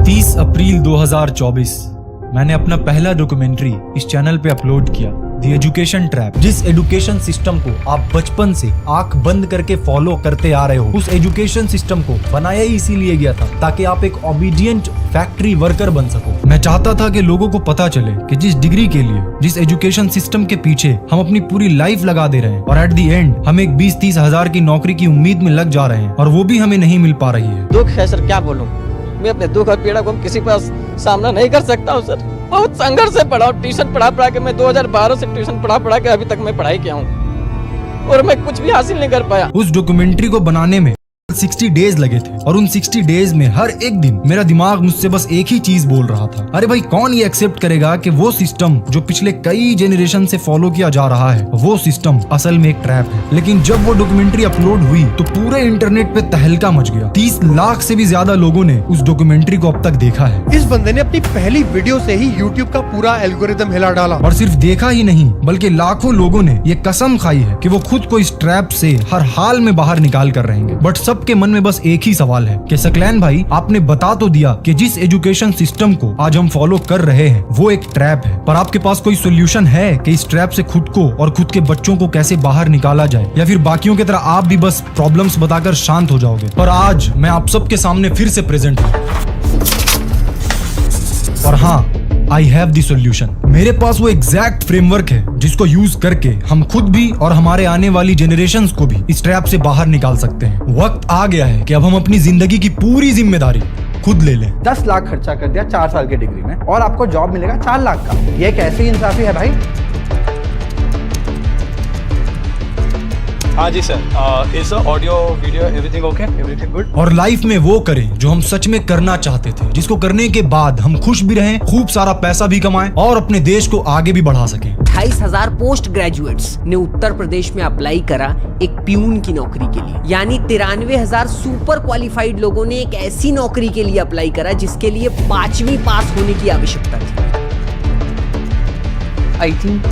30 अप्रैल 2024 मैंने अपना पहला डॉक्यूमेंट्री इस चैनल पे अपलोड किया, द एजुकेशन ट्रैप। जिस एजुकेशन सिस्टम को आप बचपन से आंख बंद करके फॉलो करते आ रहे हो, उस एजुकेशन सिस्टम को बनाया ही इसीलिए गया था ताकि आप एक ओबीडिएंट फैक्ट्री वर्कर बन सको। मैं चाहता था कि लोगों को पता चले कि जिस डिग्री के लिए, जिस एजुकेशन सिस्टम के पीछे हम अपनी पूरी लाइफ लगा दे रहे हैं और एट द एंड हम एक 20-30 हजार की नौकरी की उम्मीद में लग जा रहे हैं और वो भी हमें नहीं मिल पा रही है। दुख है सर, क्या बोलूं। मैं अपने दुख और पीड़ा को किसी पास सामना नहीं कर सकता हूँ सर। बहुत संघर्ष से पढ़ा हूँ, ट्यूशन पढ़ा के मैं 2012 से ट्यूशन पढ़ा के अभी तक मैं पढ़ाई किया हूँ और मैं कुछ भी हासिल नहीं कर पाया। उस डॉक्यूमेंट्री को बनाने में 60 डेज लगे थे और उन 60 डेज में हर एक दिन मेरा दिमाग मुझसे बस एक ही चीज बोल रहा था, अरे भाई कौन ये एक्सेप्ट करेगा कि वो सिस्टम जो पिछले कई जेनरेशन से फॉलो किया जा रहा है, वो सिस्टम असल में एक ट्रैप है। लेकिन जब वो डॉक्यूमेंट्री अपलोड हुई तो पूरे इंटरनेट पे तहलका मच गया। 30 लाख से भी ज्यादा लोगों ने उस डॉक्यूमेंट्री को अब तक देखा है। इस बंदे ने अपनी पहली वीडियो से ही YouTube का पूरा एल्गोरिदम हिला डाला। और सिर्फ देखा ही नहीं बल्कि लाखों लोगों ने ये कसम खाई है कि वो खुद को इस ट्रैप से हर हाल में बाहर निकाल कर रहेंगे। बट सबके मन में बस एक ही सवाल है कि सकलैन भाई, आपने बता तो दिया कि जिस एजुकेशन सिस्टम को आज हम फॉलो कर रहे हैं वो एक ट्रैप है, पर आपके पास कोई सोल्यूशन है कि इस ट्रैप से खुद को और खुद के बच्चों को कैसे बाहर निकाला जाए, या फिर बाकियों की तरह आप भी बस प्रॉब्लम्स बताकर शांत हो जाओगे? पर आज मैं आप सबके सामने फिर से प्रेजेंट हूँ और हाँ, आई हैव द सॉल्यूशन। मेरे पास वो एग्जैक्ट फ्रेमवर्क है जिसको यूज करके हम खुद भी और हमारे आने वाली जनरेशंस को भी इस ट्रैप से बाहर निकाल सकते हैं। वक्त आ गया है कि अब हम अपनी जिंदगी की पूरी जिम्मेदारी खुद ले लें। 10 लाख खर्चा कर दिया 4 साल की डिग्री में और आपको जॉब मिलेगा 4 लाख का। ये कैसी इंसाफी है भाई? हाँ जी sir, is audio video everything okay, everything good. और लाइफ में वो करें जो हम सच में करना चाहते थे, जिसको करने के बाद हम खुश भी रहें, खूब सारा पैसा भी कमाएं और अपने देश को आगे भी बढ़ा सकें। 28,000 पोस्ट ग्रेजुएट्स ने उत्तर प्रदेश में अप्लाई करा एक प्यून की नौकरी के लिए, यानी 93,000 सुपर क्वालिफाइड लोगों ने एक ऐसी नौकरी के लिए अप्लाई करा जिसके लिए 5वीं पास होने की आवश्यकता थी। आई थिंक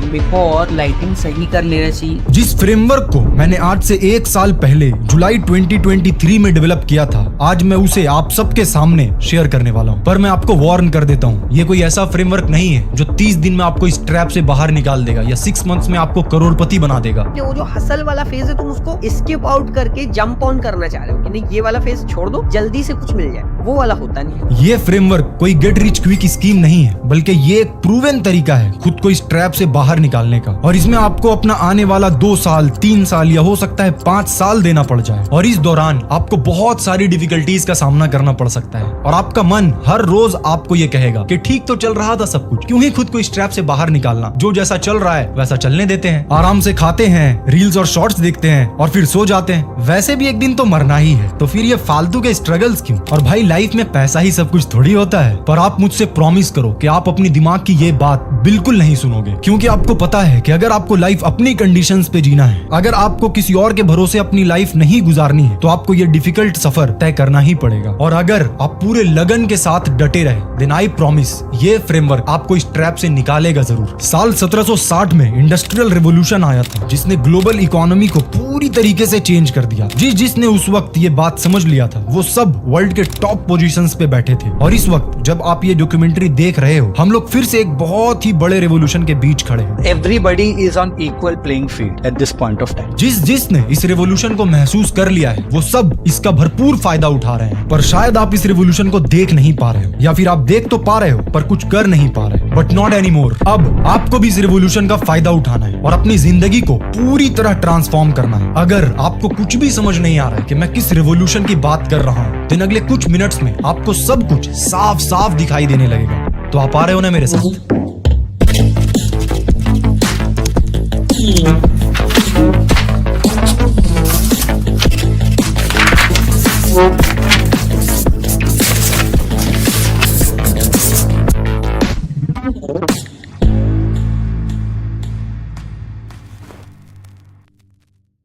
मेरे को और लाइटिंग सही कर लेना चाहिए। जिस फ्रेमवर्क को मैंने आज से 1 साल पहले जुलाई 2023 में डेवलप किया था, आज मैं उसे आप सबके सामने शेयर करने वाला हूँ। पर मैं आपको वार्न कर देता हूँ, ये कोई ऐसा फ्रेमवर्क नहीं है जो 30 दिन में आपको इस ट्रैप से बाहर निकाल देगा या 6 मंथ्स में आपको करोड़पति बना देगा। वो जो हसल वाला फेज है, तुम उसको स्किप आउट करके जंप ऑन करना चाह रहे हो कि नहीं, ये वाला फेज छोड़ दो, जल्दी से कुछ मिल जाए, वो वाला होता नहीं है। ये फ्रेमवर्क कोई गेट रिच क्विक स्कीम नहीं है, बल्कि ये एक प्रूवन तरीका है खुद को इस ट्रैप से बाहर निकालने का। और इसमें आपको अपना आने वाला 2 साल, 3 साल या हो सकता है 5 साल देना पड़ जाए, और इस दौरान आपको बहुत सारी डिफिकल्टीज का सामना करना पड़ सकता है और आपका मन हर रोज आपको ये कहेगा कि ठीक तो चल रहा था सब कुछ, क्यों ही खुद को इस ट्रैप से बाहर निकालना, जो जैसा चल रहा है वैसा चलने देते हैं, आराम से खाते हैं, रील्स और शॉर्ट्स देखते हैं और फिर सो जाते हैं, वैसे भी एक दिन तो मरना ही है, तो फिर ये फालतू के स्ट्रगल्स क्यों? और भाई लाइफ में पैसा ही सब कुछ थोड़ी होता है। पर आप मुझसे प्रॉमिस करो कि आप अपनी दिमाग की ये बात बिल्कुल नहीं सुनोगे, क्योंकि आपको पता है कि अगर आपको लाइफ अपनी कंडीशंस पे जीना है, अगर आपको किसी और के भरोसे अपनी लाइफ नहीं गुजारनी है, तो आपको ये डिफिकल्ट सफर तय करना ही पड़ेगा। और अगर आप पूरे लगन के साथ डटे रहे, देन आई प्रॉमिस ये फ्रेमवर्क आपको इस ट्रैप से निकालेगा जरूर। साल 1760 में इंडस्ट्रियल रेवोल्यूशन आया था जिसने ग्लोबल इकोनॉमी को पूरी तरीके से चेंज कर दिया। जिसने उस वक्त ये बात समझ लिया था वो सब वर्ल्ड के टॉप पोजीशंस पे बैठे थे। और इस वक्त जब आप ये डॉक्यूमेंट्री देख रहे हो, हम लोग फिर से एक बहुत ही बड़े रेवोल्यूशन के बीच खड़े हैं। Everybody is on equal playing field at this point of time. जिसने इस रेवोल्यूशन को महसूस कर लिया है वो सब इसका भरपूर फायदा उठा रहे हैं। पर शायद आप इस रेवोल्यूशन को देख नहीं पा रहे हो, या फिर आप देख तो पा रहे हो पर कुछ कर नहीं पा रहे। But not any more. अब आपको भी इस रेवोल्यूशन का फायदा उठाना है और अपनी जिंदगी को पूरी तरह ट्रांसफॉर्म करना है। अगर आपको कुछ भी समझ नहीं आ रहा है कि मैं किस रेवोल्यूशन की बात कर रहा हूँ, तो अगले कुछ मिनट्स में आपको सब कुछ साफ साफ दिखाई देने लगेगा। तो आप आ रहे हो ना मेरे साथ?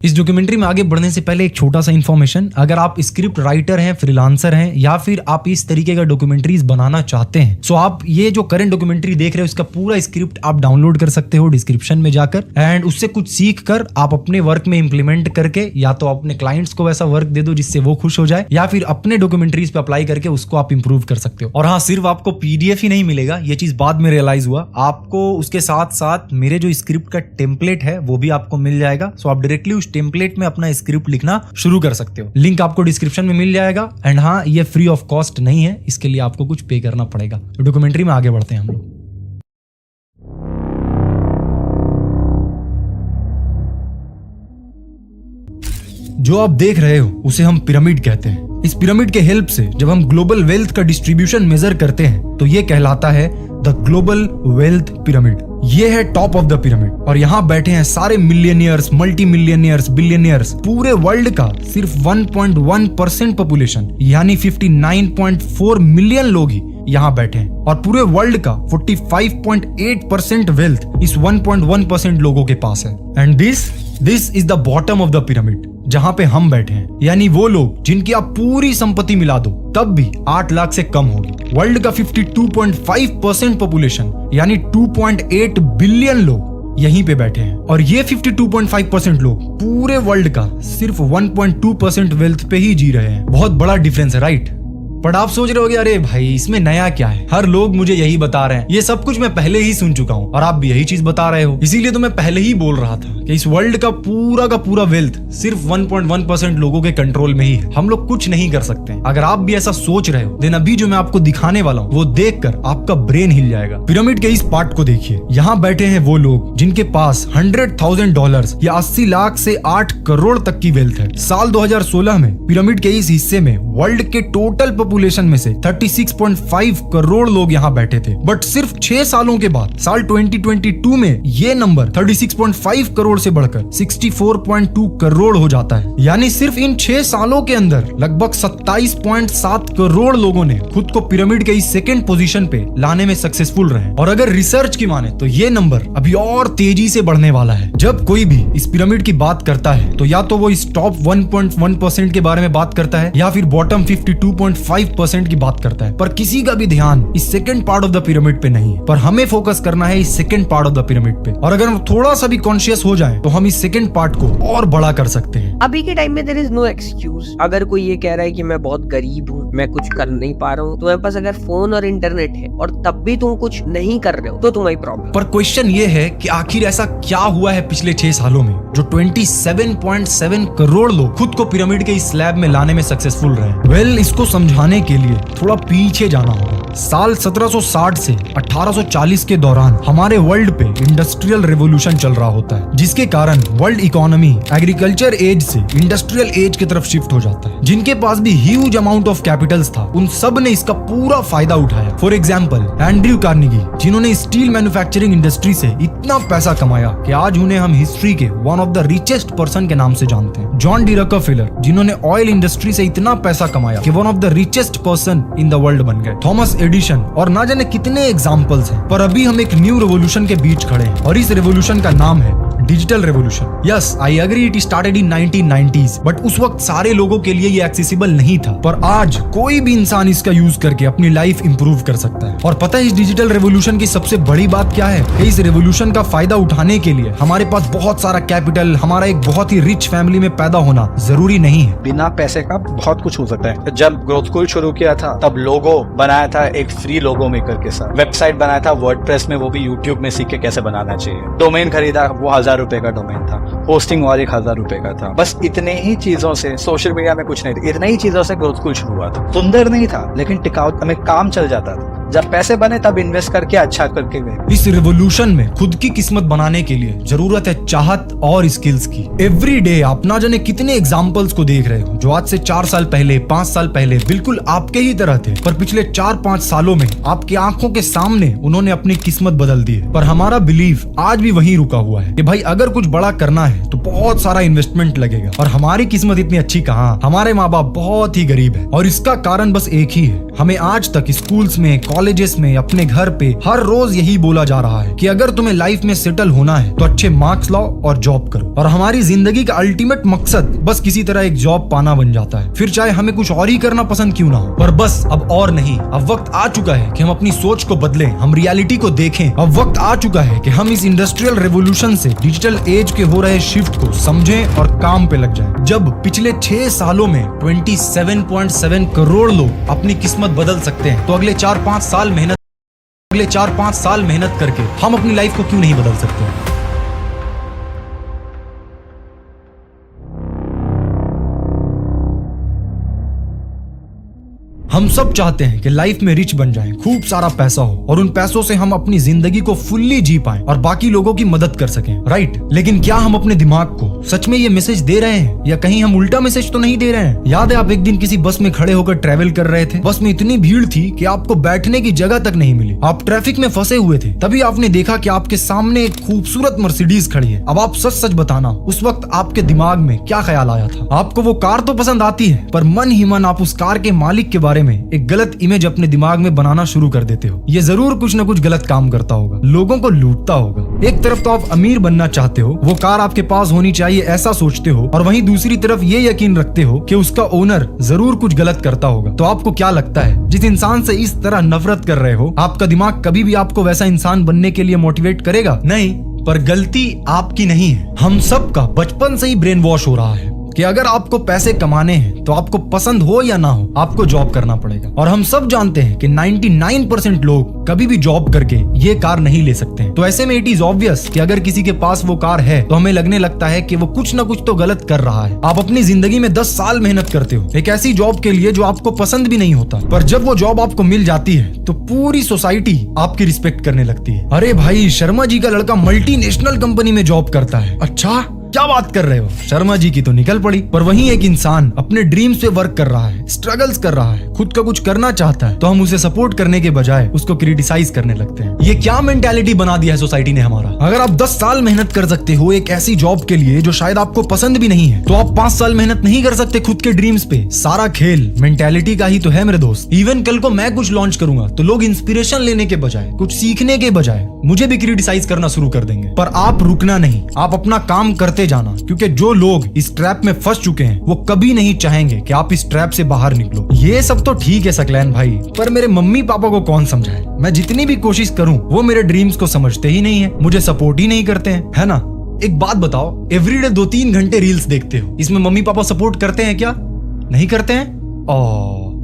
इस इस डॉक्यूमेंट्री में आगे बढ़ने से पहले एक छोटा सा इन्फॉर्मेशन, अगर आप स्क्रिप्ट राइटर हैं, फ्रीलांसर हैं, या फिर आप इस तरीके का डॉक्यूमेंट्रीज बनाना चाहते हैं, सो आप ये जो करंट डॉक्यूमेंट्री देख रहे हो इसका पूरा स्क्रिप्ट आप डाउनलोड कर सकते हो डिस्क्रिप्शन में जाकर, एंड उससे कुछ सीख कर आप अपने वर्क में इंप्लीमेंट करके या तो अपने क्लाइंट्स को वैसा वर्क दे दो जिससे वो खुश हो जाए, या फिर अपने डॉक्यूमेंट्रीज पे अप्लाई करके उसको आप इंप्रूव कर सकते हो। और हाँ, सिर्फ आपको पीडीएफ ही नहीं मिलेगा, ये चीज बाद में रियलाइज हुआ, आपको उसके साथ साथ मेरे जो स्क्रिप्ट का टेम्पलेट है वो भी आपको मिल जाएगा। सो आप डायरेक्टली उस टेम्पलेट में अपना स्क्रिप्ट लिखना शुरू कर सकते हो। लिंक आपको डिस्क्रिप्शन में मिल जाएगा। एंड हाँ, ये फ्री ऑफ कॉस्ट नहीं है, इसके लिए आपको कुछ पे करना पड़ेगा। तो डॉक्यूमेंट्री में आगे बढ़ते हैं हम लोग। जो आप देख रहे हो उसे हम पिरामिड कहते हैं। इस पिरामिड के हेल्प से जब हम ग्लोबल वेल्थ का डिस्ट्रीब्यूशन मेजर करते हैं तो ये कहलाता है द ग्लोबल वेल्थ पिरामिड। ये है टॉप ऑफ द पिरामिड और यहाँ बैठे हैं सारे मिलियनियर्स, मल्टी मिलियनियर्स, बिलियनियर्स। पूरे वर्ल्ड का सिर्फ 1.1% पॉपुलेशन यानी 59.4 मिलियन लोग ही यहाँ बैठे हैं, और पूरे वर्ल्ड का 45.8% वेल्थ इस 1.1% लोगों के पास है। And this is the bottom of the pyramid, जहां पे हम बैठे हैं, यानी वो लोग जिनकी आप पूरी संपत्ति मिला दो तब भी 8 लाख से कम होगी। वर्ल्ड का 52.5% पॉपुलेशन यानी 2.8 बिलियन लोग यहीं पे बैठे हैं, और ये 52.5% लोग पूरे वर्ल्ड का सिर्फ 1.2% वेल्थ पे ही जी रहे हैं। बहुत बड़ा डिफरेंस है, राइट? बट आप सोच रहे होगे अरे भाई इसमें नया क्या है, हर लोग मुझे यही बता रहे हैं, ये सब कुछ मैं पहले ही सुन चुका हूँ और आप भी यही चीज बता रहे हो। इसीलिए तो मैं पहले ही बोल रहा था कि इस वर्ल्ड का पूरा वेल्थ सिर्फ 1.1% लोगों के कंट्रोल में ही है। हम लोग कुछ नहीं कर सकते। अगर आप भी ऐसा सोच रहे हो देन अभी जो मैं आपको दिखाने वाला हूँ वो देखकर आपका ब्रेन हिल जाएगा। पिरामिड के इस पार्ट को देखिए, यहाँ बैठे हैं वो लोग जिनके पास $100,000 या 80 लाख से 8 करोड़ तक की वेल्थ है। साल 2016 में पिरामिड के इस हिस्से में वर्ल्ड के टोटल पॉपुलेशन में से 36.5 करोड़ लोग यहाँ बैठे थे, बट सिर्फ 6 सालों के बाद साल 2022 में ये नंबर 36.5 करोड़ से बढ़कर 64.2 करोड़ हो जाता है। यानी सिर्फ इन 6 सालों के अंदर लगभग 27.7 करोड़ लोगों ने खुद को पिरामिड के इस सेकंड पोजीशन पे लाने में सक्सेसफुल रहे। और अगर रिसर्च की माने तो ये नंबर अभी और तेजी से बढ़ने वाला है। जब कोई भी इस पिरामिड की बात करता है तो या तो वो इस टॉप 1.1% के बारे में बात करता है या फिर बॉटम 52.5% की बात करता है, पर किसी का भी ध्यान इस second part of the pyramid पे नहीं है। पर हमें फोकस करना है इस second part of the pyramid पे, और अगर हम थोड़ा सा भी कॉन्शियस हो जाए तो हम इस सेकंड पार्ट को और बड़ा कर सकते हैं। अभी के टाइम में देयर इज नो एक्सक्यूज। अगर कोई ये कह रहा है कि मैं बहुत गरीब हूँ, मैं कुछ कर नहीं पा रहा हूँ, तुम्हारे पास अगर फोन और इंटरनेट है और तब भी तुम कुछ नहीं कर रहे हो तो तुम्हारी प्रॉब्लम। पर क्वेश्चन ये है कि आखिर ऐसा क्या हुआ है पिछले 6 सालों में जो 27.7 करोड़ लोग खुद को पिरामिड के इस स्लैब में लाने में सक्सेसफुल रहे? वेल, इसको समझाने के लिए थोड़ा पीछे जाना होगा। साल 1760 से 1840 के दौरान हमारे वर्ल्ड पे इंडस्ट्रियल रेवोल्यूशन चल रहा होता है, जिसके कारण वर्ल्ड इकोनॉमी एग्रीकल्चर एज से इंडस्ट्रियल एज की तरफ शिफ्ट हो जाता है। जिनके पास भी ह्यूज अमाउंट ऑफ कैपिटल्स था उन सब ने इसका पूरा फायदा उठाया। फॉर एग्जांपल एंड्रयू कार्नेगी, जिन्होंने स्टील मैन्युफैक्चरिंग इंडस्ट्री से इतना पैसा कमाया कि आज उन्हें हम हिस्ट्री के one of the richest person के नाम से जानते हैं। जॉन डी रॉकफेलर, जिन्होंने ऑयल इंडस्ट्री से इतना पैसा कमाया कि one of the richest person in the world बन गए। थॉमस एडिशन, और ना जाने कितने एग्जाम्पल्स हैं। पर अभी हम एक न्यू रेवोल्यूशन के बीच खड़े हैं और इस रेवोल्यूशन का नाम है digital revolution. Yes, I agree it started in 1990s, but उस वक्त सारे लोगों के लिए ये एक्सेसिबल नहीं था। पर आज कोई भी इंसान इसका यूज करके अपनी लाइफ इंप्रूव कर सकता है। और पता है इस डिजिटल रेवोल्यूशन की सबसे बड़ी बात क्या है? कि इस रेवोल्यूशन का फायदा उठाने के लिए हमारे पास बहुत सारा कैपिटल, हमारा एक बहुत ही रिच फैमिली में पैदा होना जरूरी नहीं है। बिना पैसे का बहुत कुछ हो सकता है। जब ग्रोथ स्कूल शुरू किया था तब लोगो बनाया था एक फ्री लोगो मेकर के साथ, वेबसाइट बनाया था वर्डप्रेस में, वो भी यूट्यूब में सीख के कैसे बनाना चाहिए। डोमेन खरीदा, वो 1000 रुपए का डोमेन था, होस्टिंग और 1000 रुपए का था। बस इतने ही चीजों से, सोशल मीडिया में कुछ नहीं था, इतने ही चीजों से ग्रोथ स्कूल शुरू हुआ था। सुंदर नहीं था लेकिन टिकाऊ, हमें काम चल जाता था। जब पैसे बने तब इन्वेस्ट करके अच्छा करके गए। इस रेवोल्यूशन में खुद की किस्मत बनाने के लिए जरूरत है चाहत और स्किल्स की। एवरी डे आप ना जाने कितने एग्जाम्पल्स को देख रहे हो जो आज से 4 साल पहले, 5 साल पहले बिल्कुल आपके ही तरह थे, पर पिछले 4-5 सालों में आपकी आंखों के सामने उन्होंने अपनी किस्मत बदल दी है। पर हमारा बिलीव आज भी वहीं रुका हुआ है कि भाई अगर कुछ बड़ा करना है तो बहुत सारा इन्वेस्टमेंट लगेगा। और हमारी किस्मत इतनी अच्छी कहाँ, हमारे माँ बाप बहुत ही गरीब है। और इसका कारण बस एक ही है, हमें आज तक स्कूल्स में, कॉलेजेस में, अपने घर पे हर रोज यही बोला जा रहा है कि अगर तुम्हें लाइफ में सेटल होना है तो अच्छे मार्क्स लाओ और जॉब करो। और हमारी जिंदगी का अल्टीमेट मकसद बस किसी तरह एक जॉब पाना बन जाता है, फिर चाहे हमें कुछ और ही करना पसंद क्यों ना हो। पर बस अब और नहीं, अब वक्त आ चुका है कि हम अपनी सोच को बदलें, हम रियलिटी को देखें। अब वक्त आ चुका है कि हम इस इंडस्ट्रियल रेवोल्यूशन से डिजिटल एज के हो रहे शिफ्ट को समझें और काम पे लग जाएं। जब पिछले 6 सालों में 27.7 करोड़ लोग अपनी किस्मत बदल सकते हैं, तो अगले 4-5 साल मेहनत करके हम अपनी लाइफ को क्यों नहीं बदल सकते। हम सब चाहते हैं कि लाइफ में रिच बन जाएं, खूब सारा पैसा हो और उन पैसों से हम अपनी जिंदगी को फुल्ली जी पाएं और बाकी लोगों की मदद कर सकें, राइट। लेकिन क्या हम अपने दिमाग को सच में ये मैसेज दे रहे हैं या कहीं हम उल्टा मैसेज तो नहीं दे रहे हैं। याद है आप एक दिन किसी बस में खड़े होकर ट्रेवल कर रहे थे, बस में इतनी भीड़ थी कि आपको बैठने की जगह तक नहीं मिली, आप ट्रैफिक में फंसे हुए थे, तभी आपने देखा कि आपके सामने एक खूबसूरत मर्सिडीज खड़ी है। अब आप सच सच बताना, उस वक्त आपके दिमाग में क्या ख्याल आया था। आपको वो कार तो पसंद आती है, पर मन ही मन आप उस कार के मालिक के बारे में एक गलत इमेज अपने दिमाग में बनाना शुरू कर देते हो। ये जरूर कुछ न कुछ गलत काम करता होगा, लोगों को लूटता होगा। एक तरफ तो आप अमीर बनना चाहते हो, वो कार आपके पास होनी चाहिए ऐसा सोचते हो, और वहीं दूसरी तरफ ये यकीन रखते हो कि उसका ओनर जरूर कुछ गलत करता होगा। तो आपको क्या लगता है, जिस इंसान से इस तरह नफरत कर रहे हो, आपका दिमाग कभी भी आपको वैसा इंसान बनने के लिए मोटिवेट करेगा? नहीं। पर गलती आपकी नहीं है, हम सबका बचपन से ही ब्रेन वॉश हो रहा है कि अगर आपको पैसे कमाने हैं तो आपको पसंद हो या ना हो आपको जॉब करना पड़ेगा। और हम सब जानते हैं कि 99% लोग कभी भी जॉब करके ये कार नहीं ले सकते हैं। तो ऐसे में इट इज ऑब्वियस कि अगर किसी के पास वो कार है तो हमें लगने लगता है कि वो कुछ ना कुछ तो गलत कर रहा है। आप अपनी जिंदगी में 10 साल मेहनत करते हो एक ऐसी जॉब के लिए जो आपको पसंद भी नहीं होता, पर जब वो जॉब आपको मिल जाती है तो पूरी सोसाइटी आपकी रिस्पेक्ट करने लगती है। अरे भाई, शर्मा जी का लड़का मल्टीनेशनल कंपनी में जॉब करता है। अच्छा, क्या बात कर रहे हो? शर्मा जी की तो निकल पड़ी। पर वहीं एक इंसान अपने ड्रीम्स पे वर्क कर रहा है, स्ट्रगल्स कर रहा है, खुद का कुछ करना चाहता है, तो हम उसे सपोर्ट करने के बजाय उसको क्रिटिसाइज करने लगते हैं। ये क्या मेंटालिटी बना दिया है सोसाइटी ने हमारा। अगर आप 10 साल मेहनत कर सकते हो एक ऐसी जॉब के लिए जो शायद आपको पसंद भी नहीं है, तो आप 5 साल मेहनत नहीं कर सकते खुद के ड्रीम्स पे। सारा खेल मेंटालिटी का ही तो है मेरे दोस्त। इवन कल को मैं कुछ लॉन्च करूंगा तो लोग इंस्पिरेशन लेने के बजाय, कुछ सीखने के बजाय मुझे भी क्रिटिसाइज करना शुरू कर देंगे। पर आप रुकना नहीं, आप अपना काम करते जाना, क्योंकि जो लोग इस ट्रैप में फंस चुके हैं वो कभी नहीं चाहेंगे कि आप इस ट्रैप से बाहर निकलो। ये सब तो ठीक है सकलैन भाई, पर मेरे मम्मी पापा को कौन समझाए। मैं जितनी भी कोशिश करूं वो मेरे ड्रीम्स को समझते ही नहीं है, मुझे सपोर्ट ही नहीं करते हैं, है ना। एक बात बताओ, एवरीडे 2-3 घंटे रील्स देखते हो, इसमें मम्मी पापा सपोर्ट करते हैं क्या? नहीं करते हैं।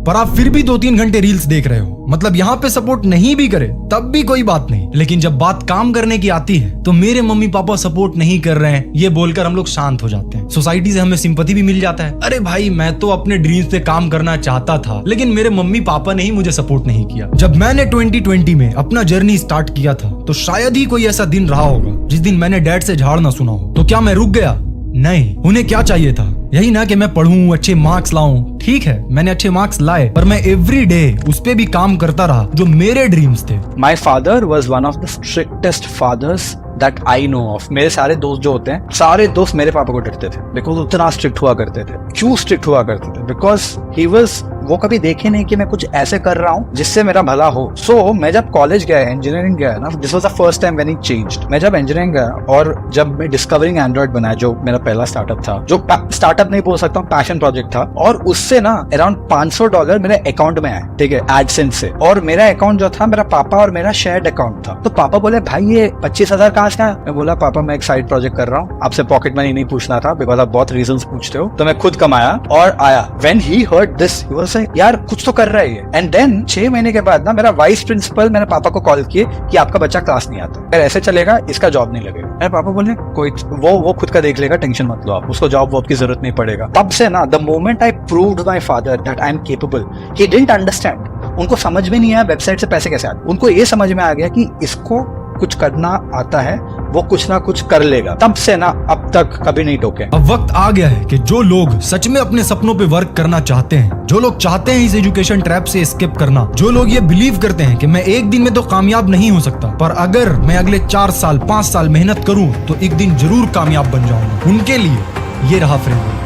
पर आप फिर भी 2-3 घंटे रील्स देख रहे हो, मतलब यहाँ पे सपोर्ट नहीं भी करे तब भी कोई बात नहीं। लेकिन जब बात काम करने की आती है तो मेरे मम्मी पापा सपोर्ट नहीं कर रहे हैं ये बोलकर हम लोग शांत हो जाते हैं। सोसाइटी से हमें सिंपैथी भी मिल जाता है। अरे भाई, मैं तो अपने ड्रीम्स पे काम करना चाहता था, लेकिन मेरे मम्मी पापा ने ही मुझे सपोर्ट नहीं किया। जब मैंने 2020 में अपना जर्नी स्टार्ट किया था तो शायद ही कोई ऐसा दिन रहा होगा जिस दिन मैंने डैड से झाड़ ना सुना हो। तो क्या मैं रुक गया? नहीं। उन्हें क्या चाहिए था? यही ना कि मैं पढ़ूं, अच्छे मार्क्स लाऊं। ठीक है, मैंने अच्छे मार्क्स लाए, पर मैं एवरी डे उस पे भी काम करता रहा जो मेरे ड्रीम्स थे। My father was one of the strictest fathers that I know of. मेरे सारे दोस्त जो होते हैं, सारे दोस्त मेरे पापा को डरते थे, बिकॉज उतना स्ट्रिक्ट हुआ करते थे। क्यों स्ट्रिक्ट हुआ करते थे? बिकॉज ही वॉज, वो कभी देखे नहीं कि मैं कुछ ऐसे कर रहा हूँ जिससे मेरा भला हो। सो मैं जब कॉलेज गया, इंजीनियरिंग गया ना, this was the first time when he changed. मैं जब इंजीनियरिंग गया और जब मैं डिस्कवरिंग एंड्रॉइड बनाया, जो मेरा पहला स्टार्टअप था, जो स्टार्टअप नहीं बोल सकता हूँ, पैशन प्रोजेक्ट था, और उससे ना अराउंड $500 मेरे अकाउंट में आए, ठीक है, एडसेंस से। और मेरा अकाउंट जो था, मेरा पापा और मेरा शेयर्ड अकाउंट था। तो पापा बोले, भाई ये 25,000 कहाँ से आया? मैं बोला, पापा मैं एक साइड प्रोजेक्ट कर रहा हूँ, आपसे पॉकेट मनी नहीं पूछना था, बिकॉज आप बहुत रीजंस पूछते हो, तो मैं खुद कमाया और आया। When he heard this, he was like, यार कुछ तो कर रहा है ये। एंड देन 6 महीने के बाद ना मेरा वाइस प्रिंसिपल मेरे पापा को कॉल किए कि आपका बच्चा क्लास नहीं आता, अगर ऐसे चलेगा इसका जॉब नहीं लगेगा। मेरे पापा बोले, कोई वो खुद का देख लेगा, टेंशन मत लो आप, उसको जॉब वॉब की जरूरत नहीं पड़ेगा। तब से ना, the moment I proved my father that I am capable, he didn't understand. उनको समझ में नहीं आया वेबसाइट से पैसे कैसे आते, उनको ये समझ में आ गया कि इसको कुछ करना आता है, वो कुछ ना कुछ कर लेगा। तब से ना अब तक कभी नहीं टोके। अब वक्त आ गया है कि जो लोग सच में अपने सपनों पे वर्क करना चाहते हैं, जो लोग चाहते हैं इस एजुकेशन ट्रैप से एस्केप करना, जो लोग ये बिलीव करते हैं कि मैं एक दिन में तो कामयाब नहीं हो सकता, पर अगर मैं अगले 4 साल 5 साल मेहनत करूं तो एक दिन जरूर कामयाब बन जाऊंगा, उनके लिए ये रहा फ्रेमवर्क।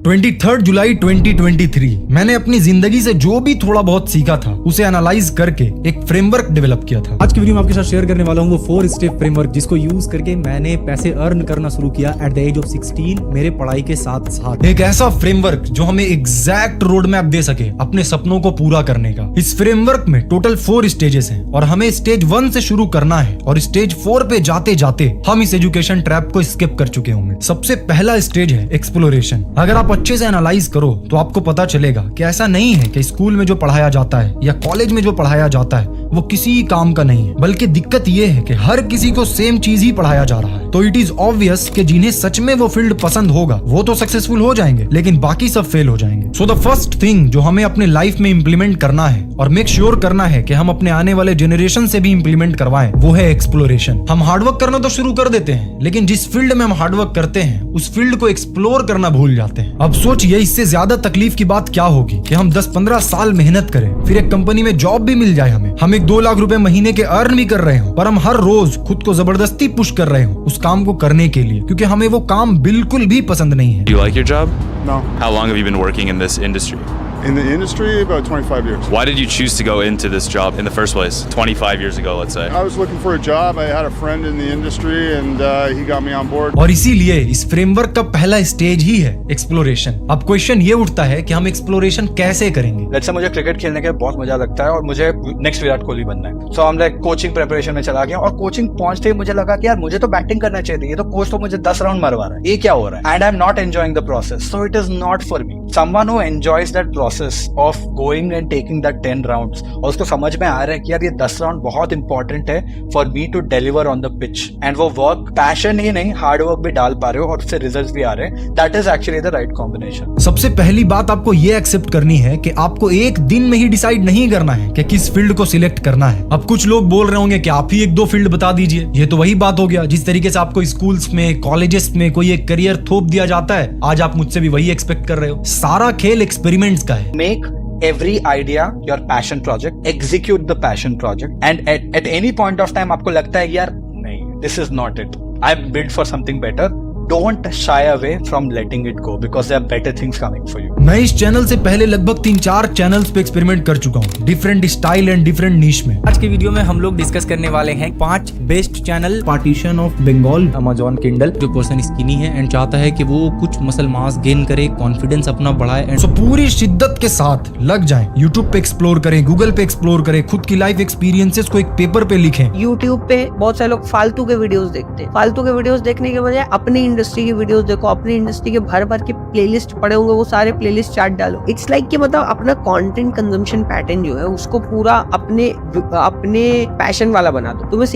23 जुलाई 2023 मैंने अपनी जिंदगी से जो भी थोड़ा बहुत सीखा था उसे एनालाइज करके एक फ्रेमवर्क डेवलप किया था। आज की वीडियो में आपके साथ शेयर करने वाला हूँ वो 4 स्टेप फ्रेमवर्क जिसको यूज करके मैंने पैसे अर्न करना शुरू किया एट द एज ऑफ 16 मेरे पढ़ाई के साथ साथ। एक ऐसा फ्रेमवर्क जो हमें एग्जैक्ट रोड मैप दे सके अपने सपनों को पूरा करने का। इस फ्रेमवर्क में टोटल 4 स्टेजेस हैं और हमें स्टेज 1 से शुरू करना है और स्टेज 4 पे जाते जाते हम इस एजुकेशन ट्रैप को स्किप कर चुके होंगे। सबसे पहला स्टेज है एक्सप्लोरेशन। अगर आप अच्छे से एनालाइज करो तो आपको पता चलेगा कि ऐसा नहीं है कि स्कूल में जो पढ़ाया जाता है या कॉलेज में जो पढ़ाया जाता है वो किसी काम का नहीं है, बल्कि दिक्कत ये है कि हर किसी को सेम चीज ही पढ़ाया जा रहा है। तो इट इज ऑब्वियस कि जिन्हें सच में वो फील्ड पसंद होगा वो तो सक्सेसफुल हो जाएंगे, लेकिन बाकी सब फेल हो जाएंगे। सो द फर्स्ट थिंग जो हमें अपने लाइफ में इंप्लीमेंट करना है और मेक श्योर करना है कि हम अपने आने वाले जनरेशन से भी इंप्लीमेंट करवाएं, वो है एक्सप्लोरेशन। हम हार्डवर्क करना तो शुरू कर देते हैं, लेकिन जिस फील्ड में हम हार्डवर्क करते हैं उस फील्ड को एक्सप्लोर करना भूल जाते हैं। अब सोचिए इससे ज्यादा तकलीफ की बात क्या होगी कि हम 10-15 साल मेहनत करें, फिर एक कंपनी में जॉब भी मिल जाए, हम 1-2 लाख रुपए महीने के अर्न भी कर रहे हो, पर हम हर रोज खुद को जबरदस्ती पुश कर रहे हो उस काम को करने के लिए, क्योंकि हमें वो काम बिल्कुल भी पसंद नहीं है। Do you like your job? No. How long have you been working in this industry? In the industry, about 25 years. Why did you choose to go into this job in the first place 25 years ago, let's say? I was looking for a job. I had a friend in the industry and he got me on board. और इसीलिए इस framework का पहला stage ही है exploration. अब question ये उठता है कि हम एक्सप्लोरेशन कैसे करेंगे। लेट्स से मुझे क्रिकेट खेलने के बहुत मजा लगता है और मुझे नेक्स्ट विराट कोहली बनना है। सो हम लाइक कोचिंग प्रिपरेशन में चला गया और कोचिंग पहुंचते ही मुझे लगा कि यार मुझे तो बैटिंग करना चाहिए, ये तो कोच तो मुझे 10 राउंड मरवा रहा है, ये क्या हो रहा है? And I am not enjoying the process, so it is not for me. Someone who enjoys that process of going and taking that 10 rounds और उसको समझ में आ रहा है कि यार ये 10 राउंड बहुत इंपॉर्टेंट है for me to deliver on the pitch, and वो वर्क पैशन ही नहीं हार्ड वर्क भी डाल पा रहे हो और उससे रिजल्ट्स भी आ रहे हैं, that is actually the right combination. सबसे पहली बात आपको ये एक्सेप्ट करनी है कि आपको एक दिन में ही डिसाइड नहीं करना है कि किस फील्ड को सिलेक्ट करना है। अब कुछ लोग बोल रहे होंगे कि आप ही 1-2 फील्ड बता दीजिए। ये तो वही बात हो गया जिस तरीके से आपको स्कूल्स में कॉलेजेस में कोई एक करियर थोप दिया जाता है, आज आप मुझसे भी वही एक्सपेक्ट कर रहे हो। सारा खेल एक्सपेरिमेंट्स का है। Make every idea your passion project, execute the passion project, and at any point of time आपको लगता है यार नहीं, this is not it, I'm built for something better, don't shy away from letting it go because there are better things coming for you. मैं इस channel से पहले लगभग 3-4 चैनल्स पे एक्सपेरिमेंट कर चुका हूँ, डिफरेंट स्टाइल एंड डिफरेंट नीश में। आज की वीडियो में हम लोग डिस्कस करने वाले हैं 5 best channel. Partition of Bengal, Amazon Kindle. जो पर्सन स्किनी है एंड चाहता है कि वो कुछ मसल मास गेन करे, कॉन्फिडेंस अपना बढ़ाए, एंड सो पूरी शिद्दत के साथ लग जाएं, यूट्यूब पे एक्सप्लोर करें, गूगल पे एक्सप्लोर करें, खुद की लाइफ एक्सपीरियंसेस को एक पेपर पे लिखें। यूट्यूब पे बहुत सारे लोग फालतू के वीडियोस देखते हैं। फालतू के वीडियोस देखने के बजाय अपनी इंडस्ट्री की वीडियोस देखो, अपनी इंडस्ट्री के भर भर के प्लेलिस्ट पड़े होंगे, वो सारे प्लेलिस्ट चार्ट डालो। इट्स लाइक कि मतलब अपना कंटेंट कंजम्पशन पैटर्न जो है उसको पूरा अपने पैशन वाला बना दो। तुम्हें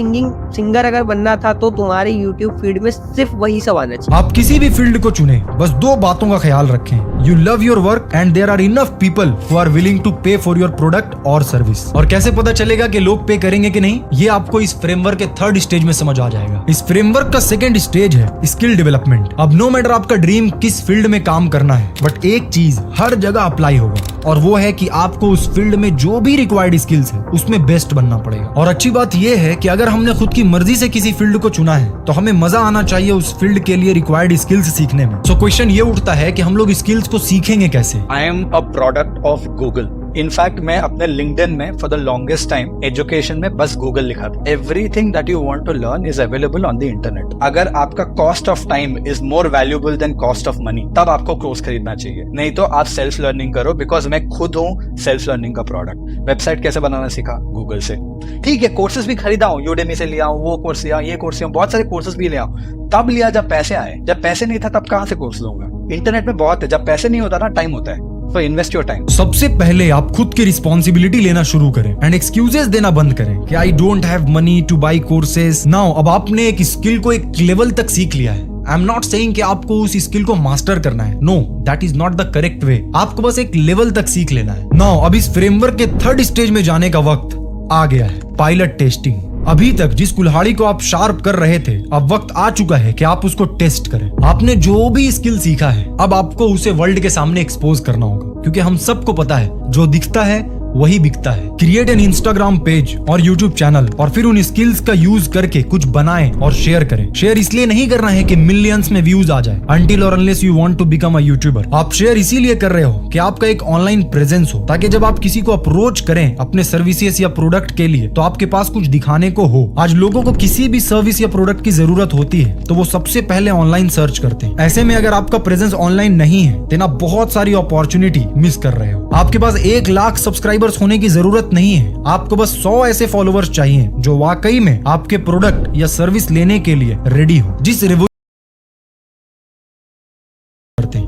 सिंगर अगर बनना था तो तुम्हारे यूट्यूब फीड में सिर्फ वही सब आना चाहिए। आप किसी भी फील्ड को चुने, बस 2 बातों का ख्याल रखें, you love your work and there are enough people who are willing to pay for your product और सर्विस। और कैसे पता चलेगा कि लोग पे करेंगे कि नहीं, ये आपको इस फ्रेमवर्क के 3rd स्टेज में समझ आ जाएगा। इस फ्रेमवर्क का 2nd स्टेज है स्किल डेवलपमेंट। अब नो मैटर आपका ड्रीम किस फील्ड में काम करना है, बट एक चीज हर जगह अप्लाई होगा और वो है कि आपको उस फील्ड में जो भी रिक्वायर्ड स्किल्स है उसमें बेस्ट बनना पड़ेगा। और अच्छी बात यह है कि अगर हमने खुद की मर्जी से किसी फील्ड को चुना है तो हमें मजा आना चाहिए उस फील्ड के लिए रिक्वायर्ड स्किल्स सीखने में। सो क्वेश्चन ये उठता है कि हम लोग स्किल्स को सीखेंगे कैसे। I am a product of Google. In fact मैं अपने लिंक्डइन में for the longest time education में बस गूगल लिखा था। Everything that you want to learn is available on the internet. अगर आपका cost of time is more valuable than cost of money, तब आपको कोर्स खरीदना चाहिए, नहीं तो आप सेल्फ लर्निंग करो। बिकॉज मैं खुद हूँ सेल्फ लर्निंग का प्रोडक्ट। वेबसाइट कैसे बनाना सीखा गूगल से, ठीक है। कोर्सेज भी खरीदा हूँ, यूडेमी से लिया हूँ, वो कोर्स लिया, ये कोर्स लिया, बहुत सारे कोर्सेज भी लिया हूँ। तब लिया जब पैसे आए, जब पैसे नहीं था तब कहाँ से कोर्स लूंगा। इंटरनेट में बहुत है, जब पैसे नहीं होता ना टाइम होता है, तो इन्वेस्ट योर टाइम। सबसे पहले आप खुद की रिस्पॉन्सिबिलिटी लेना शुरू करें एंड एक्सक्यूजेस देना बंद करें कि I don't have money two by courses. Now अब आपने एक स्किल को एक लेवल तक सीख लिया है। आई एम नॉट सेइंग कि आपको उस स्किल को मास्टर करना है, no, that is not the correct way. आपको बस एक लेवल तक सीख लेना है। नाउ अब इस फ्रेमवर्क के 3rd स्टेज में जाने का वक्त आ गया है, पायलट टेस्टिंग। अभी तक जिस कुल्हाड़ी को आप शार्प कर रहे थे, अब वक्त आ चुका है कि आप उसको टेस्ट करें। आपने जो भी स्किल सीखा है अब आपको उसे वर्ल्ड के सामने एक्सपोज करना होगा, क्योंकि हम सबको पता है जो दिखता है वही बिकता है। क्रिएट एन इंस्टाग्राम पेज और यूट्यूब चैनल और फिर उन स्किल्स का यूज करके कुछ बनाएं और शेयर करें। शेयर इसलिए नहीं करना है कि मिलियंस में व्यूज आ जाए, अनटिल और unless you want to become a YouTuber. आप शेयर इसीलिए कर रहे हो कि आपका एक ऑनलाइन प्रेजेंस हो, ताकि जब आप किसी को अप्रोच करें अपने सर्विसेज या प्रोडक्ट के लिए तो आपके पास कुछ दिखाने को हो। आज लोगों को किसी भी सर्विस या प्रोडक्ट की जरूरत होती है तो वो सबसे पहले ऑनलाइन सर्च करते हैं। ऐसे में अगर आपका प्रेजेंस ऑनलाइन नहीं है तो आप बहुत सारी अपॉर्चुनिटी मिस कर रहे हो। आपके पास 1 लाख सब्सक्राइबर्स होने की जरूरत नहीं है, आपको बस 100 ऐसे फॉलोअर्स चाहिए जो वाकई में आपके प्रोडक्ट या सर्विस लेने के लिए रेडी हो। जिस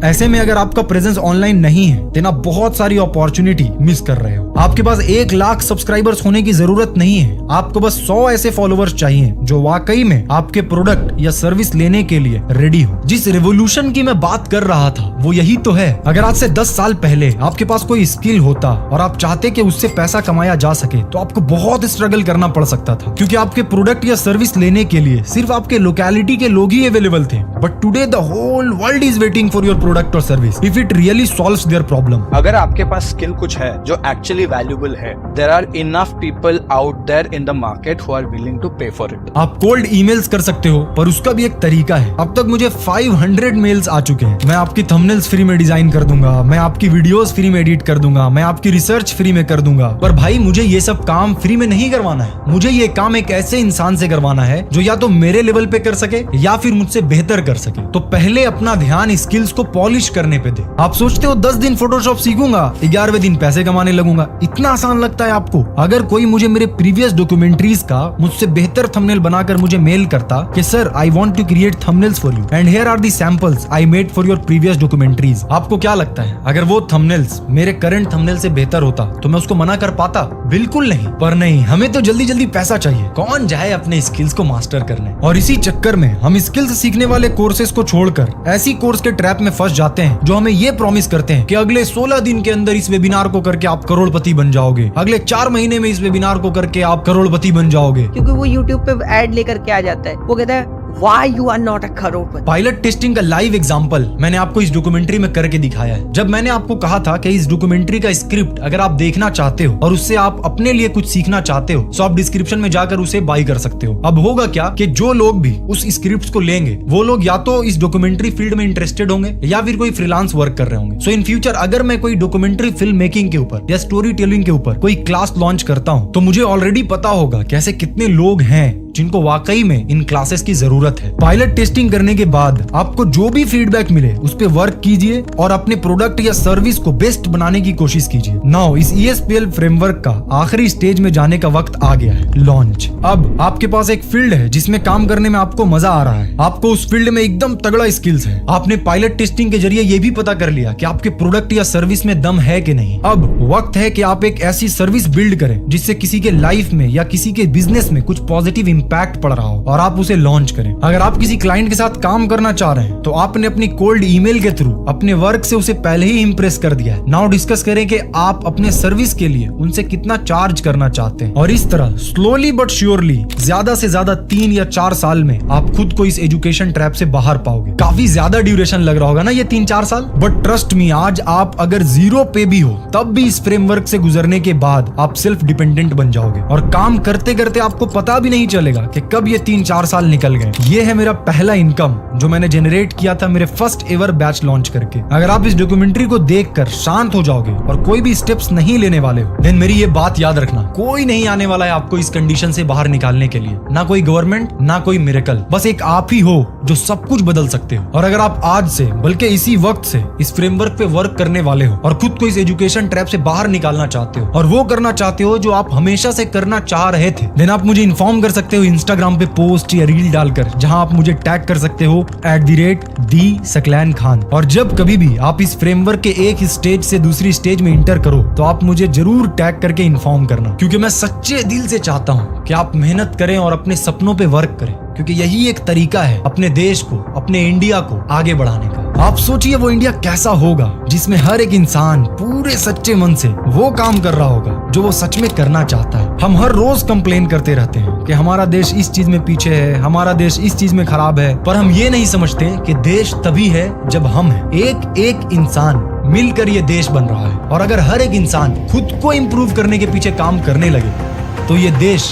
ऐसे में अगर आपका प्रेजेंस ऑनलाइन नहीं है तो आप बहुत सारी अपॉर्चुनिटी मिस कर रहे हो। आपके पास 1 लाख सब्सक्राइबर्स होने की जरूरत नहीं है, आपको बस 100 ऐसे फॉलोअर्स चाहिए जो वाकई में आपके प्रोडक्ट या सर्विस लेने के लिए रेडी हो। जिस रेवोल्यूशन की मैं बात कर रहा था वो यही तो है। अगर आज से 10 साल पहले आपके पास कोई स्किल होता और आप चाहते कि उससे पैसा कमाया जा सके तो आपको बहुत स्ट्रगल करना पड़ सकता था, क्योंकि आपके प्रोडक्ट या सर्विस लेने के लिए सिर्फ आपके लोकेलिटी के लोग ही अवेलेबल थे। But today the whole world is waiting for your product और service if it really solves their problem. अगर आपके पास स्किल कुछ है जो एक्चुअली वैल्यूएबल है, there are enough people out there in the market who are willing to pay for it. आप cold emails कर सकते हो, पर उसका भी एक तरीका है। अब तक मुझे 500 मेल्स आ चुके हैं। मैं आपकी थंबनेल्स फ्री में डिजाइन कर दूंगा, मैं आपकी वीडियोस फ्री में एडिट कर दूंगा, मैं आपकी रिसर्च फ्री में कर दूंगा। पर भाई मुझे ये सब काम फ्री में नहीं करवाना है। मुझे ये काम एक ऐसे इंसान से करवाना है जो या तो मेरे लेवल पे कर सके या फिर मुझसे बेहतर कर सके। तो पहले अपना ध्यान स्किल्स को पॉलिश करने पे दे। आप सोचते हो 10 दिन फोटोशॉप सीखूंगा, 11वें दिन पैसे कमाने लगूंगा। इतना आसान लगता है आपको? अगर कोई मुझे मेरे प्रीवियस डॉक्यूमेंट्रीज का मुझसे बेहतर थंबनेल बनाकर मुझे मेल करता कि sir I want to create thumbnails for you and here are the samples I made for your previous documentaries, आपको क्या लगता है अगर वो थंबनेल्स मेरे करंट थंबनेल से बेहतर होता तो मैं उसको मना कर पाता? बिल्कुल नहीं। पर नहीं, हमें तो जल्दी जल्दी पैसा चाहिए। कौन जाए अपने स्किल्स को मास्टर करने? और इसी चक्कर में हम स्किल्स सीखने वाले कोर्सेज को छोड़कर ऐसी कोर्स के ट्रैप में फंस जाते हैं जो हमें ये प्रॉमिस करते हैं कि अगले 16 दिन के अंदर इस वेबिनार को करके आप करोड़पति बन जाओगे, अगले 4 महीने में इस वेबिनार को करके आप करोड़पति बन जाओगे। क्योंकि वो यूट्यूब पे ऐड लेकर के आ जाता है, वो कहता है Why you are not a Crorepati. Pilot testing का लाइव एग्जांपल मैंने आपको इस डॉक्यूमेंट्री में करके दिखाया है। जब मैंने आपको कहा था कि इस डॉक्यूमेंट्री का स्क्रिप्ट अगर आप देखना चाहते हो और उससे आप अपने लिए कुछ सीखना चाहते हो तो आप डिस्क्रिप्शन में जाकर उसे बाय कर सकते हो। अब होगा क्या कि जो लोग भी उस स्क्रिप्ट को लेंगे वो लोग या तो इस डॉक्यूमेंट्री फील्ड में इंटरेस्टेड होंगे या फिर कोई फ्रीलांस वर्क कर रहे होंगे। सो इन फ्यूचर अगर मैं कोई डॉक्यूमेंट्री फिल्म मेकिंग के ऊपर या स्टोरी टेलिंग के ऊपर कोई क्लास लॉन्च करता हूँ तो मुझे ऑलरेडी पता होगा कि ऐसे कितने लोग हैं जिनको वाकई में इन क्लासेस की जरूरत है। पायलट टेस्टिंग करने के बाद आपको जो भी फीडबैक मिले उस पे वर्क कीजिए और अपने प्रोडक्ट या सर्विस को बेस्ट बनाने की कोशिश कीजिए। नाउ इस ESPL फ्रेमवर्क का आखिरी स्टेज में जाने का वक्त आ गया है, लॉन्च। अब आपके पास एक फील्ड है जिसमें काम करने में आपको मजा आ रहा है, आपको उस फील्ड में एकदम तगड़ा स्किल्स है। आपने पायलट टेस्टिंग के जरिए ये भी पता कर लिया कि आपके प्रोडक्ट या सर्विस में दम है कि नहीं। अब वक्त है कि आप एक ऐसी सर्विस बिल्ड करें जिससे किसी के लाइफ में या किसी के बिजनेस में कुछ पॉजिटिव इंपैक्ट पड़ रहा हो और आप उसे लॉन्च करें। अगर आप किसी क्लाइंट के साथ काम करना चाह रहे हैं तो आपने अपनी कोल्ड ईमेल के थ्रू अपने वर्क से उसे पहले ही इंप्रेस कर दिया है। नाउ डिस्कस करें कि आप अपने सर्विस के लिए उनसे कितना चार्ज करना चाहते हैं और इस तरह स्लोली बट श्योरली ज्यादा से ज्यादा 3 या 4 साल में आप खुद को इस एजुकेशन ट्रैप से बाहर पाओगे। काफी ज्यादा ड्यूरेशन लग रहा होगा ना ये 3-4 साल, बट ट्रस्ट मी आज आप अगर 0 पे भी हो तब भी इस फ्रेमवर्क से गुजरने के बाद आप सेल्फ डिपेंडेंट बन जाओगे और काम करते करते आपको पता भी नहीं चलेगा कि कब ये 3-4 साल निकल गए। ये है मेरा पहला इनकम जो मैंने जनरेट किया था मेरे फर्स्ट एवर बैच लॉन्च करके। अगर आप इस डॉक्यूमेंट्री को देखकर शांत हो जाओगे और कोई भी स्टेप्स नहीं लेने वाले हो देन मेरी ये बात याद रखना, कोई नहीं आने वाला है आपको इस कंडीशन से बाहर निकालने के लिए। ना कोई गवर्नमेंट, ना कोई मिरेकल, बस एक आप ही हो जो सब कुछ बदल सकते हो। और अगर आप आज से बल्कि इसी वक्त से इस फ्रेमवर्क पे वर्क करने वाले हो और खुद को इस एजुकेशन ट्रैप से बाहर निकालना चाहते हो और वो करना चाहते हो जो आप हमेशा से करना चाह रहे थे, देन आप मुझे इन्फॉर्म कर सकते हो इंस्टाग्राम पे पोस्ट या रील डालकर, जहां आप मुझे टैग कर सकते हो @DSaklan और जब कभी भी आप इस फ्रेमवर्क के एक स्टेज से दूसरी स्टेज में इंटर करो तो आप मुझे जरूर टैग करके इन्फॉर्म करना, क्योंकि मैं सच्चे दिल से चाहता हूं कि आप मेहनत करें और अपने सपनों पे वर्क करें, क्योंकि यही एक तरीका है अपने देश को, अपने इंडिया को आगे बढ़ाने का। आप सोचिए वो इंडिया कैसा होगा जिसमें हर एक इंसान पूरे सच्चे मन से वो काम कर रहा होगा जो वो सच में करना चाहता है। हम हर रोज कंप्लेन करते रहते हैं कि हमारा देश इस चीज में पीछे है, हमारा देश इस चीज में खराब है, पर हम ये नहीं समझते कि देश तभी है जब हम हैं। एक एक इंसान मिलकर ये देश बन रहा है, और अगर हर एक इंसान खुद को इम्प्रूव करने के पीछे काम करने लगे तो ये देश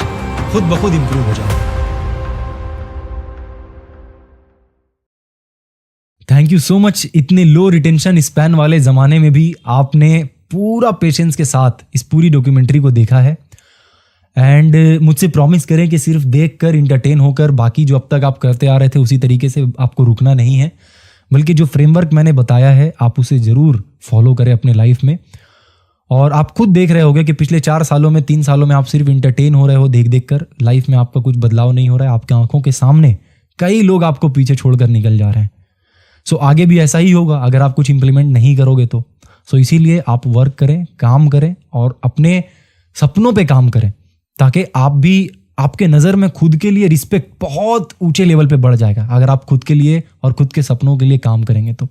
खुद ब खुद इम्प्रूव हो जाएगा। Thank you so much. इतने लो रिटेंशन स्पैन वाले जमाने में भी आपने पूरा पेशेंस के साथ इस पूरी डॉक्यूमेंट्री को देखा है। एंड मुझसे प्रॉमिस करें कि सिर्फ देखकर इंटरटेन होकर बाकी जो अब तक आप करते आ रहे थे उसी तरीके से आपको रुकना नहीं है, बल्कि जो फ्रेमवर्क मैंने बताया है आप उसे ज़रूर फॉलो करें अपने लाइफ में। और आप खुद देख रहे होगे कि पिछले 4 सालों में 3 सालों में आप सिर्फ इंटरटेन हो रहे हो देख देख कर, लाइफ में आपका कुछ बदलाव नहीं हो रहा है। आपकी आंखों के सामने कई लोग आपको पीछे छोड़कर निकल जा रहे हैं। सो आगे भी ऐसा ही होगा अगर आप कुछ इंप्लीमेंट नहीं करोगे तो। सो इसीलिए आप वर्क करें, काम करें और अपने सपनों पे काम करें, ताकि आप भी, आपके नज़र में खुद के लिए रिस्पेक्ट बहुत ऊंचे लेवल पे बढ़ जाएगा अगर आप खुद के लिए और खुद के सपनों के लिए काम करेंगे तो।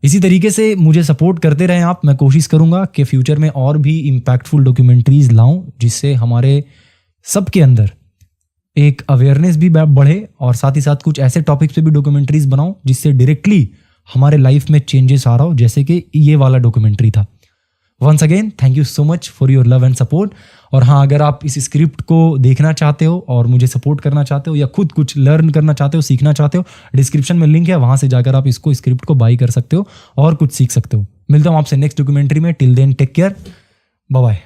इसी तरीके से मुझे सपोर्ट करते रहें आप। मैं कोशिश करूंगा कि फ्यूचर में और भी इम्पैक्टफुल डॉक्यूमेंट्रीज लाऊं जिससे हमारे सबके अंदर एक अवेयरनेस भी बढ़े, और साथ ही साथ कुछ ऐसे टॉपिक्स पे भी डॉक्यूमेंट्रीज बनाऊं जिससे डायरेक्टली हमारे लाइफ में चेंजेस आ रहा हो, जैसे कि ये वाला डॉक्यूमेंट्री था। Once again thank you so much for your love and support. और हाँ, अगर आप इस स्क्रिप्ट को देखना चाहते हो और मुझे सपोर्ट करना चाहते हो या खुद कुछ लर्न करना चाहते हो, सीखना चाहते हो, डिस्क्रिप्शन में लिंक है, वहां से जाकर आप इसको स्क्रिप्ट को बाई कर सकते हो और कुछ सीख सकते हो। मिलता हूँ आपसे नेक्स्ट डॉक्यूमेंट्री में। Till then take care, bye bye.